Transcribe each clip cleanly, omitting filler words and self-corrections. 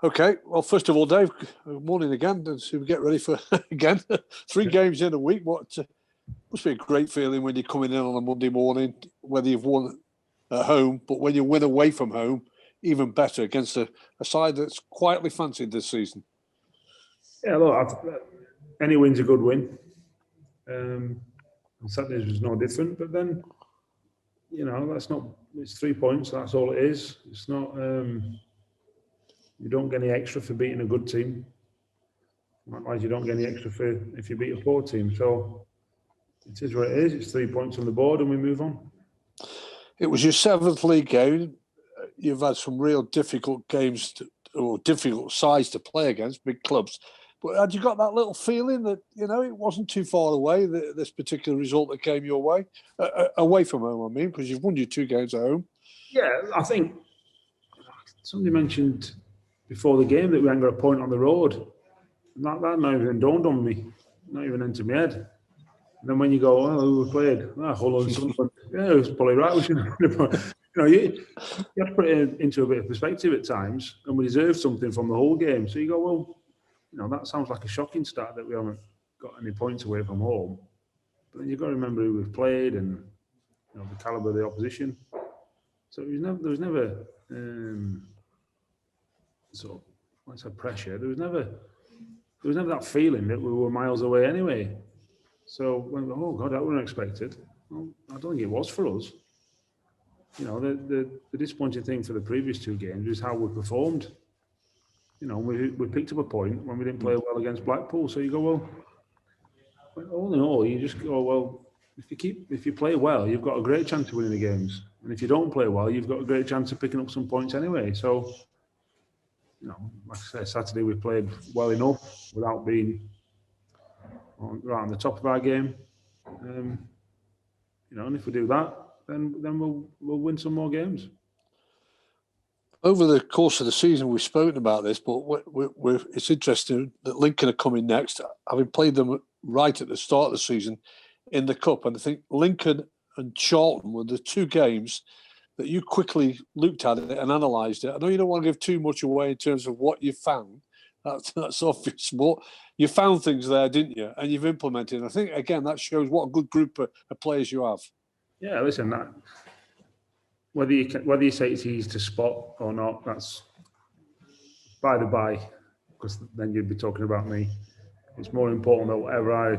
Okay, well, first of all, Dave, good morning again. As we get ready for, again, 3 games in a week. Must be a great feeling when you're coming in on a Monday morning, whether you've won at home, but when you win away from home, even better against a side that's quietly fancied this season. Yeah, look, any win's a good win. And Saturday was no different, but then, it's 3 points, that's all it is. It's not, you don't get any extra for beating a good team. Likewise, you don't get any extra for if you beat a poor team. So it is what it is. It's 3 points on the board and we move on. It was your 7th league game. You've had some real difficult games or difficult sides to play against, big clubs. But had you got that little feeling that, it wasn't too far away, this particular result that came your way? Away from home, I mean, because you've won your 2 games at home. Yeah, I think somebody mentioned before the game that we hadn't got a point on the road. That not even dawned on me, not even into my head. And then when you go, who we played? Hull and Sunderland. Yeah, it was probably right. We should have you have to put it into a bit of perspective at times, and we deserve something from the whole game. So you go, well, that sounds like a shocking start that we haven't got any points away from home. But then you've got to remember who we've played and the calibre of the opposition. So there was never pressure. There was never that feeling that we were miles away anyway. So oh God, that wasn't expected. Well, I don't think it was for us. The disappointing thing for the previous 2 games is how we performed. We picked up a point when we didn't play well against Blackpool. So you go, well, all in all, you just go, well, if you play well, you've got a great chance of winning the games. And if you don't play well, you've got a great chance of picking up some points anyway. So, like I say, Saturday we played well enough without being right on the top of our game. And if we do that, then we'll win some more games. Over the course of the season, we've spoken about this, but it's interesting that Lincoln are coming next, having played them right at the start of the season in the Cup. And I think Lincoln and Charlton were the 2 games that you quickly looked at it and analysed it. I know you don't want to give too much away in terms of what you found. That's obvious, but you found things there, didn't you? And you've implemented. And I think, again, that shows what a good group of players you have. Yeah, listen, whether you say it's easy to spot or not, that's by the by, because then you'd be talking about me. It's more important that whatever I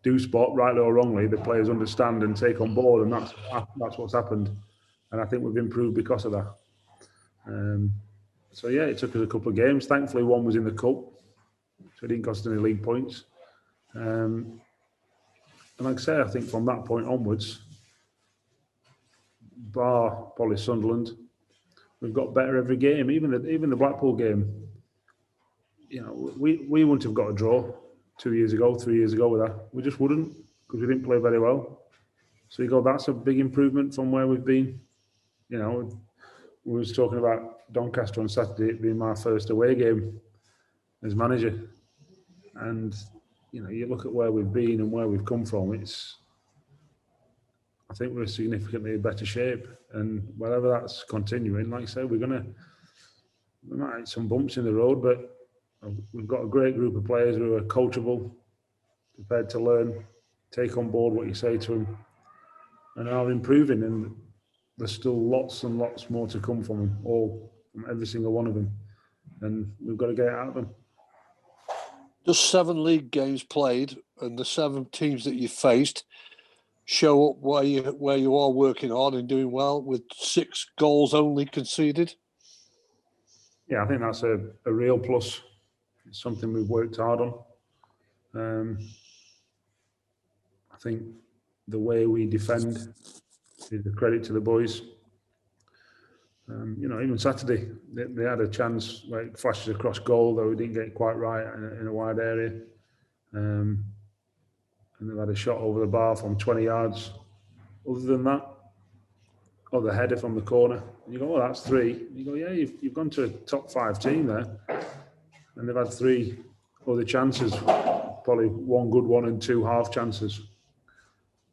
do spot, rightly or wrongly, the players understand and take on board, and that's what's happened. And I think we've improved because of that. So yeah, it took us a couple of games. Thankfully, one was in the Cup, so it didn't cost any league points. And like I say, I think from that point onwards, bar probably Sunderland, we've got better every game. Even the Blackpool game, we wouldn't have got a draw 3 years ago with that. We just wouldn't, because we didn't play very well. So you go, that's a big improvement from where we've been. We was talking about Doncaster on Saturday, it being my first away game as manager. And, you look at where we've been and where we've come from, I think we're significantly in better shape. And whatever that's continuing, like I said, we might hit some bumps in the road, but we've got a great group of players who are coachable, prepared to learn, take on board what you say to them, and are improving. And there's still lots and lots more to come from them, from every single one of them. And we've got to get it out of them. Just 7 league games played, and the 7 teams that you faced show up where you are working hard and doing well, with 6 goals only conceded. Yeah, I think that's a real plus. It's something we've worked hard on. I think the way we defend is a credit to the boys. Even Saturday, they had a chance, like flashes across goal, though we didn't get it quite right in a wide area. And they've had a shot over the bar from 20 yards. Other than that, or the header from the corner, and you go, oh, that's 3. You go, yeah, you've gone to a top 5 team there, and they've had 3 other chances, probably 1 good one and 2 half chances.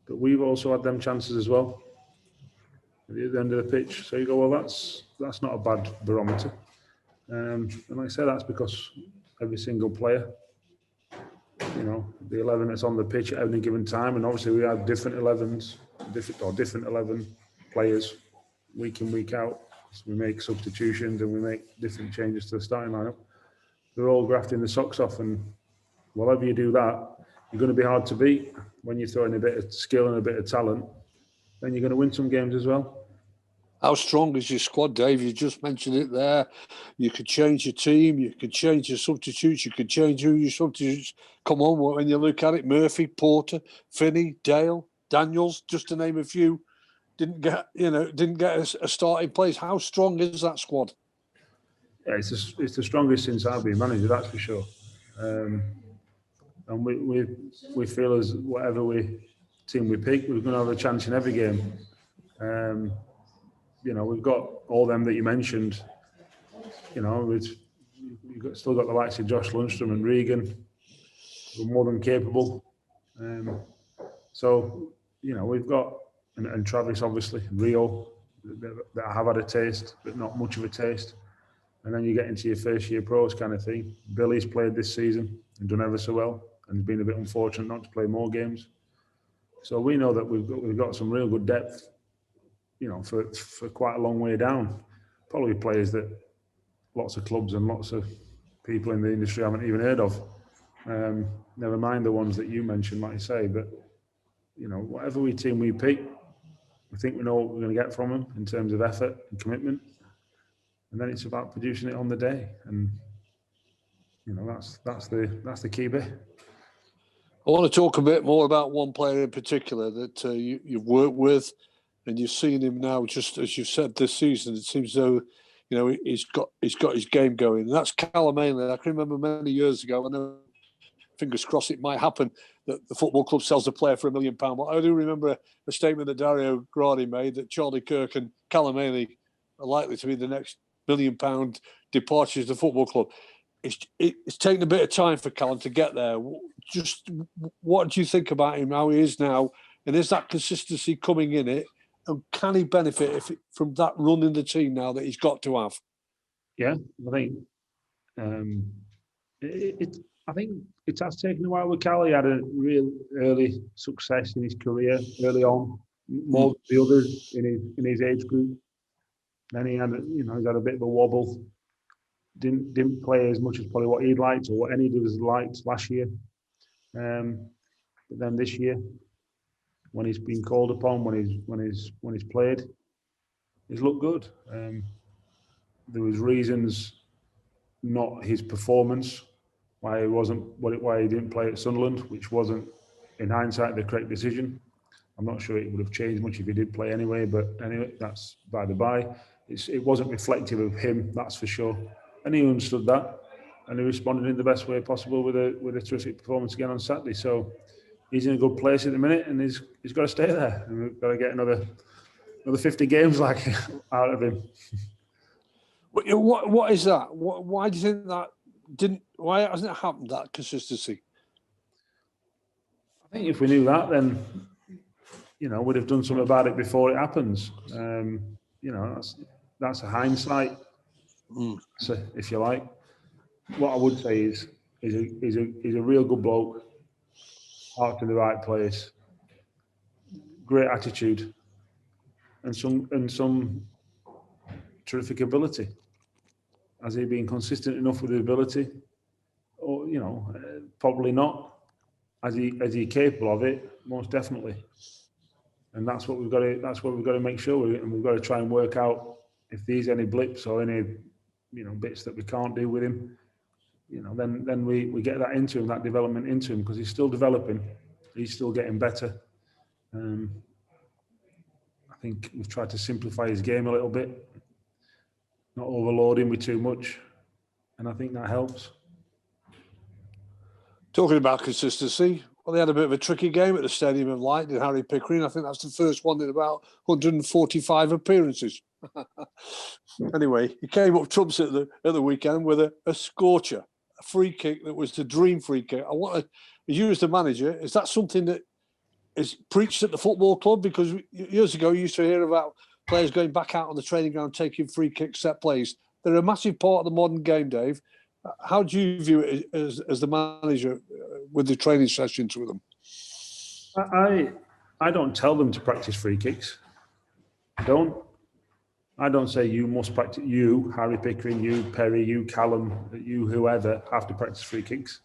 But we've also had them chances as well at the end of the pitch. So you go, well, that's not a bad barometer. And like I say, that's because every single player, the 11 that's on the pitch at any given time, and obviously we have different 11s, different 11 players week in, week out. So we make substitutions and we make different changes to the starting lineup. They're all grafting the socks off, and whatever you do that, you're going to be hard to beat. When you throw in a bit of skill and a bit of talent, then you're going to win some games as well. How strong is your squad, Dave? You just mentioned it there. You could change your team. You could change your substitutes. You could change who your substitutes come on. When you look at it, Murphy, Porter, Finney, Dale, Daniels, just to name a few, didn't get a starting place. How strong is that squad? Yeah, it's the strongest since I've been manager, that's for sure. And we feel as whatever team we pick, we're going to have a chance in every game. We've got all them that you mentioned. We've still got the likes of Josh Lundstrom and Regan. We're more than capable. We've got, and Travis, obviously, Rio, that have had a taste, but not much of a taste. And then you get into your first year pros kind of thing. Billy's played this season and done ever so well, and been a bit unfortunate not to play more games. So we know that we've got some real good depth, for quite a long way down. Probably players that lots of clubs and lots of people in the industry haven't even heard of. Never mind the ones that you mentioned, like you say. But whatever team we pick, we think we know what we're going to get from them in terms of effort and commitment. And then it's about producing it on the day, and that's the key bit. I want to talk a bit more about one player in particular that you've worked with, and you've seen him now. Just as you've said this season, it seems though he's got his game going, and that's Callum Ainley. I can remember many years ago. I know, fingers crossed, it might happen that the football club sells a player for £1 million. But I do remember a statement that Dario Grani made that Charlie Kirk and Callum Ainley are likely to be the next £1 million departures to the football club. It's taken a bit of time for Callum to get there. Just what do you think about him, how he is now, and is that consistency coming in it, and can he benefit from that run in the team now that he's got to have? Yeah, I think I think it has taken a while with Cal. He had a real early success in his career early on, more than the others in his age group. Then he had he's had a bit of a wobble. Didn't play as much as probably what he'd liked or what any of us liked last year. But then this year, when he's been called upon, when he's played, he's looked good. There was reasons, not his performance, why he didn't play at Sunderland, which wasn't, in hindsight, the correct decision. I'm not sure it would have changed much if he did play anyway. But anyway, that's by the by. It wasn't reflective of him, that's for sure. And he understood that, and he responded in the best way possible with a terrific performance again on Saturday. So he's in a good place at the minute, and he's got to stay there. And we've got to get another 50 games out of him. What is that? Why do you think that didn't? Why hasn't it happened, that consistency? I think if we knew that, then we'd have done something about it before it happens. That's a hindsight. So, if you like, what I would say is he's a real good bloke, heart in the right place, great attitude, and some terrific ability. Has he been consistent enough with his ability? Or probably not. Is he capable of it? Most definitely. And that's what we've got to make sure. And we've got to try and work out if there's any blips or any bits that we can't do with him. Then we get that into him, that development into him, because he's still developing. He's still getting better. I think we've tried to simplify his game a little bit, not overload him with too much, and I think that helps. Talking about consistency, well, they had a bit of a tricky game at the Stadium of Light, did Harry Pickering. I think that's the first one in about 145 appearances. Anyway, he came up trumps at the weekend with a scorcher, a free kick that was the dream free kick. I want to, you as the manager, is that something that is preached at the football club? Because years ago, you used to hear about players going back out on the training ground taking free kick set plays. They're a massive part of the modern game, Dave. How do you view it as the manager with the training sessions with them? I don't tell them to practice free kicks. I don't say you must practice, you, Harry Pickering, you, Perry, you, Callum, you, whoever, have to practice free kicks.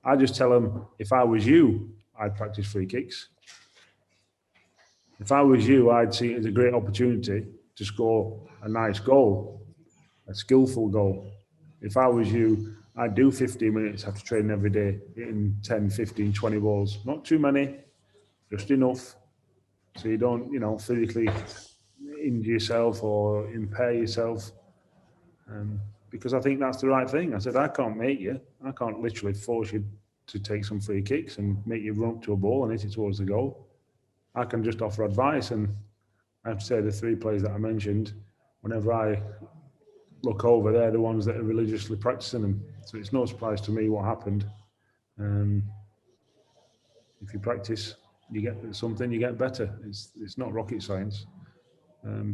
I just tell them, if I was you, I'd practice free kicks. If I was you, I'd see it as a great opportunity to score a nice goal, a skillful goal. If I was you, I'd do 15 minutes after training every day, hitting 10, 15, 20 balls. Not too many, just enough. So you don't, physically injure yourself or impair yourself. Because I think that's the right thing. I said, I can't make you. I can't literally force you to take some free kicks and make you run up to a ball and hit it towards the goal. I can just offer advice. And I have to say the 3 players that I mentioned, whenever I look over, they're the ones that are religiously practicing them. So it's no surprise to me what happened. If you practice, you get something, you get better. It's not rocket science.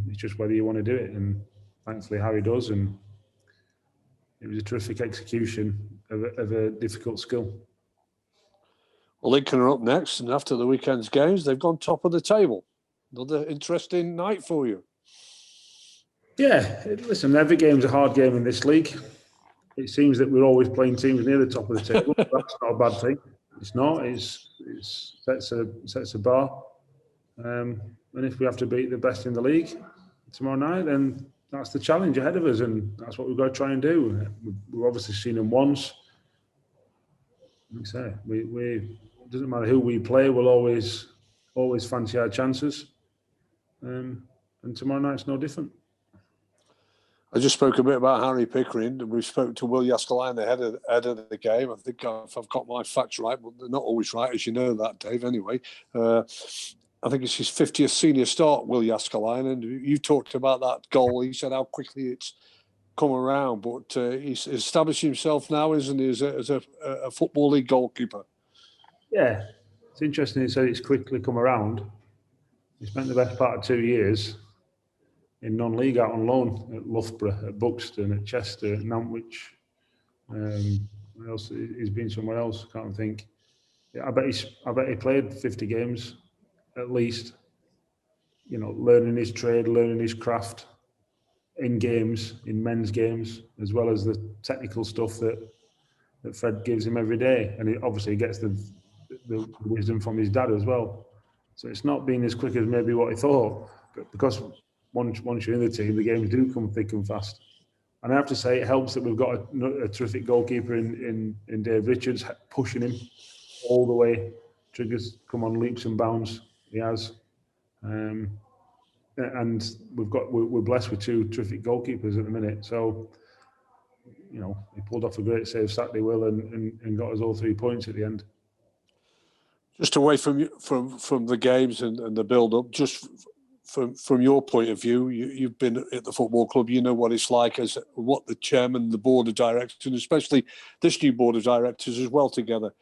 It's just whether you want to do it. And thankfully Harry does. And it was a terrific execution of a difficult skill. Well, Lincoln are up next, and after the weekend's games, they've gone top of the table. Another interesting night for you. Yeah, listen, every game's a hard game in this league. It seems that we're always playing teams near the top of the table. That's not a bad thing. It's not. It sets a bar. And if we have to beat the best in the league tomorrow night, then that's the challenge ahead of us, and that's what we've got to try and do. We've obviously seen them once. Like I say, it doesn't matter who we play, we'll always fancy our chances. And tomorrow night's no different. I just spoke a bit about Harry Pickering, and we spoke to Will Yaskalainen ahead of the game. I think if I've got my facts right, but they're not always right, as you know that, Dave, anyway. I think it's his 50th senior start, Will Yaskalainen. You talked about that goal. He said how quickly it's come around, but he's established himself now, isn't he, as a Football League goalkeeper? Yeah, it's interesting he said it's quickly come around. He spent the best part of 2 years in non-league out on loan at Loughborough, at Buxton, at Chester, at Nantwich. Where else? He's been somewhere else, can't think. Yeah, I bet he played 50 games at least, learning his trade, learning his craft in games, in men's games, as well as the technical stuff that Fred gives him every day. And he gets the wisdom from his dad as well. So it's not been as quick as maybe what he thought, but because once you're in the team, the games do come thick and fast. And I have to say, it helps that we've got a terrific goalkeeper in Dave Richards, pushing him all the way. Triggers come on leaps and bounds. He has. And we're blessed with 2 terrific goalkeepers at the minute. So, he pulled off a great save Saturday, Will, and got us all 3 points at the end. Just away from the games and the build-up, just from your point of view, you've been at the football club. You know what it's like, as what the chairman, the board of directors, and especially this new board of directors as well together,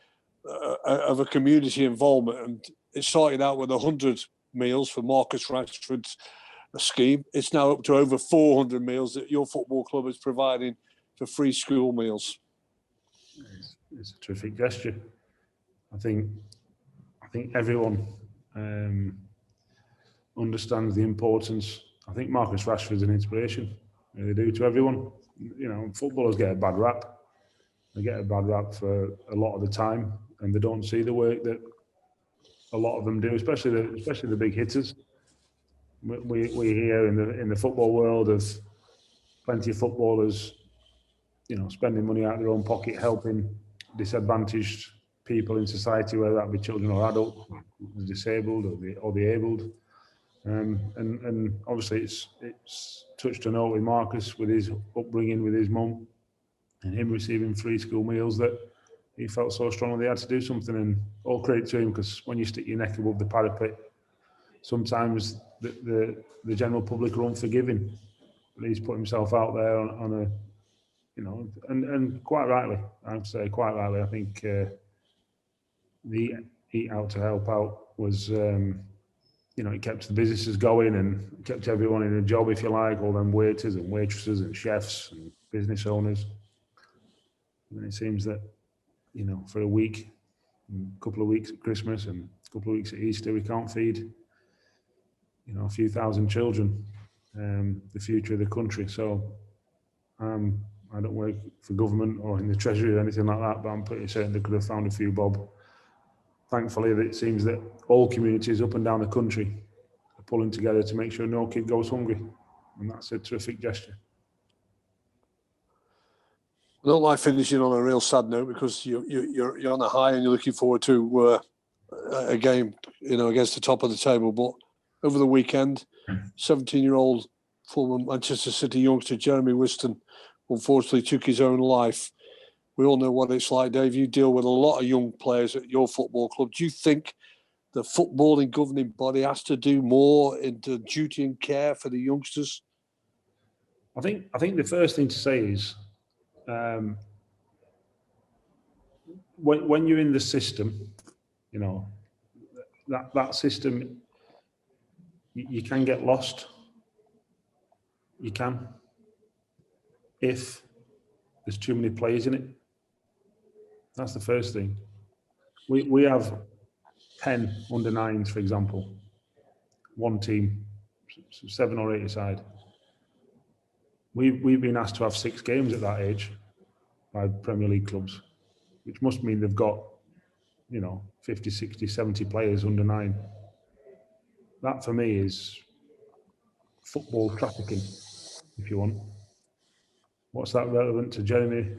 of a community involvement. And it started out with 100 meals for Marcus Rashford's scheme. It's now up to over 400 meals that your football club is providing for free school meals. It's a terrific gesture. I think everyone understands the importance. I think Marcus Rashford's an inspiration. They do to everyone. Footballers get a bad rap. They get a bad rap for a lot of the time, and they don't see the work that a lot of them do, especially the big hitters. We hear in the football world of plenty of footballers, spending money out of their own pocket, helping disadvantaged people in society, whether that be children or adults, disabled or the abled. And obviously it's touched a note with Marcus, with his upbringing with his mum, and him receiving free school meals, that he felt so strongly they had to do something. And all credit to him, because when you stick your neck above the parapet, sometimes the general public are unforgiving. But he's put himself out there on a, and quite rightly, I have to say, quite rightly. I think the Eat Out to Help Out was it kept the businesses going and kept everyone in a job, if you like, all them waiters and waitresses and chefs and business owners. And it seems that, for a week, a couple of weeks at Christmas and a couple of weeks at Easter, we can't feed, a few thousand children, the future of the country. So I don't work for government or in the Treasury or anything like that, but I'm pretty certain they could have found a few bob. Thankfully, it seems that all communities up and down the country are pulling together to make sure no kid goes hungry. And that's a terrific gesture. I don't like finishing on a real sad note because you're on a high and you're looking forward to a game, against the top of the table. But over the weekend, 17-year-old former Manchester City youngster Jeremy Whiston unfortunately took his own life. We all know what it's like, Dave. You deal with a lot of young players at your football club. Do you think the footballing governing body has to do more into duty and care for the youngsters? I think the first thing to say is, when you're in the system, that system, you can get lost. You can, if there's too many players in it. That's the first thing. We have 10 under-9s, for example, one team, 7 or 8 aside. We've been asked to have 6 games at that age by Premier League clubs, which must mean they've got, 50, 60, 70 players under 9. That for me is football trafficking, if you want. What's that relevant to Jeremy?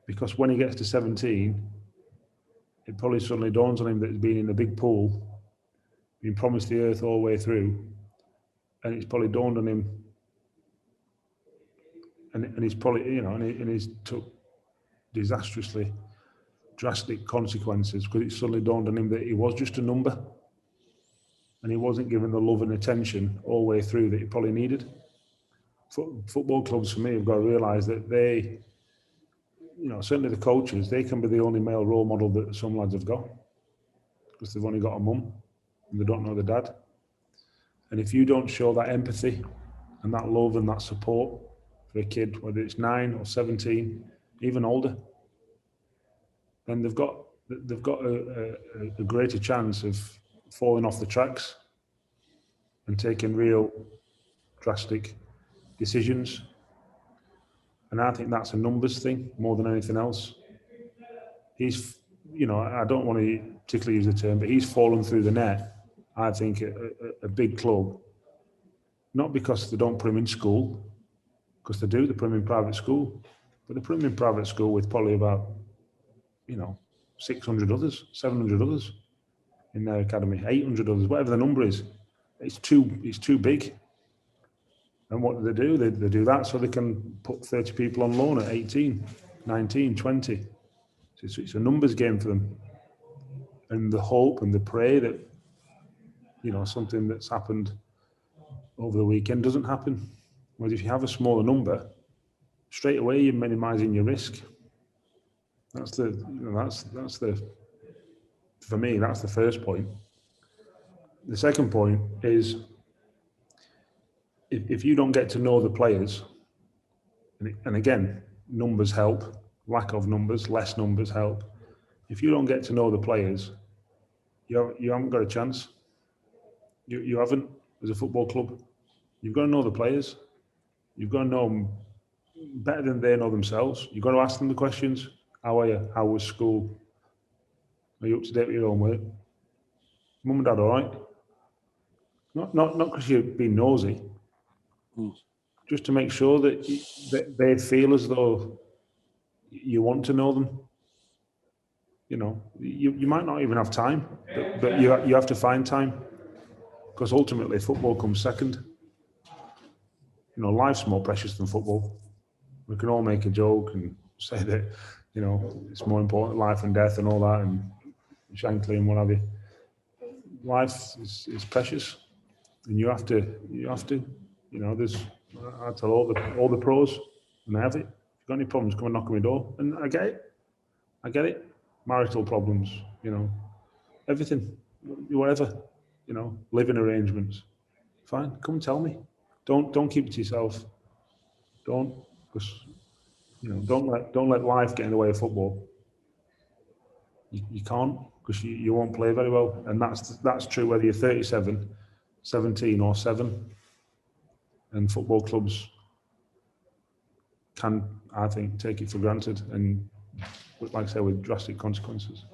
Because when he gets to 17, it probably suddenly dawns on him that he's been in a big pool, been promised the earth all the way through, and it's probably dawned on him, and he's probably, and he's took disastrously drastic consequences because it suddenly dawned on him that he was just a number, and he wasn't given the love and attention all the way through that he probably needed. Football clubs, for me, have got to realise that they, certainly the coaches, they can be the only male role model that some lads have got because they've only got a mum and they don't know the dad. And if you don't show that empathy and that love and that support for a kid, whether it's 9 or 17, even older, then they've got a greater chance of falling off the tracks and taking real drastic decisions. And I think that's a numbers thing more than anything else. He's, I don't want to particularly use the term, but he's fallen through the net, I think, at a big club. Not because they don't put him in school, because they do, they put him in private school, but they put him in private school with probably about, 600 others, 700 others in their academy, 800 others, whatever the number is. It's too big. And what do? They do that so they can put 30 people on loan at 18, 19, 20. So it's a numbers game for them. And the hope and the pray that, something that's happened over the weekend doesn't happen. Whereas if you have a smaller number, straight away you're minimising your risk. That's the for me, that's the first point. The second point is, if you don't get to know the players, and again, numbers help, lack of numbers, less numbers help. If you don't get to know the players, you haven't got a chance. You haven't, as a football club. You've got to know the players. You've got to know them better than they know themselves. You've got to ask them the questions. How are you? How was school? Are you up to date with your homework? Mum and dad all right? Not because you're being nosy. Just to make sure that they feel as though you want to know them. You might not even have time, but you have to find time, because ultimately football comes second. Life's more precious than football. We can all make a joke and say that, it's more important, life and death and all that, and Shankly and what have you. Life is precious, and you have to. There's, I tell all the pros, and I have it. If you've got any problems, come and knock on my door, and I get it. Marital problems, everything, whatever. living arrangements. Fine, come tell me. Don't keep it to yourself. Don't let life get in the way of football. You can't, because you won't play very well, and that's true whether you're 37, 17, or 7. And football clubs can, I think, take it for granted, and like I say, with drastic consequences.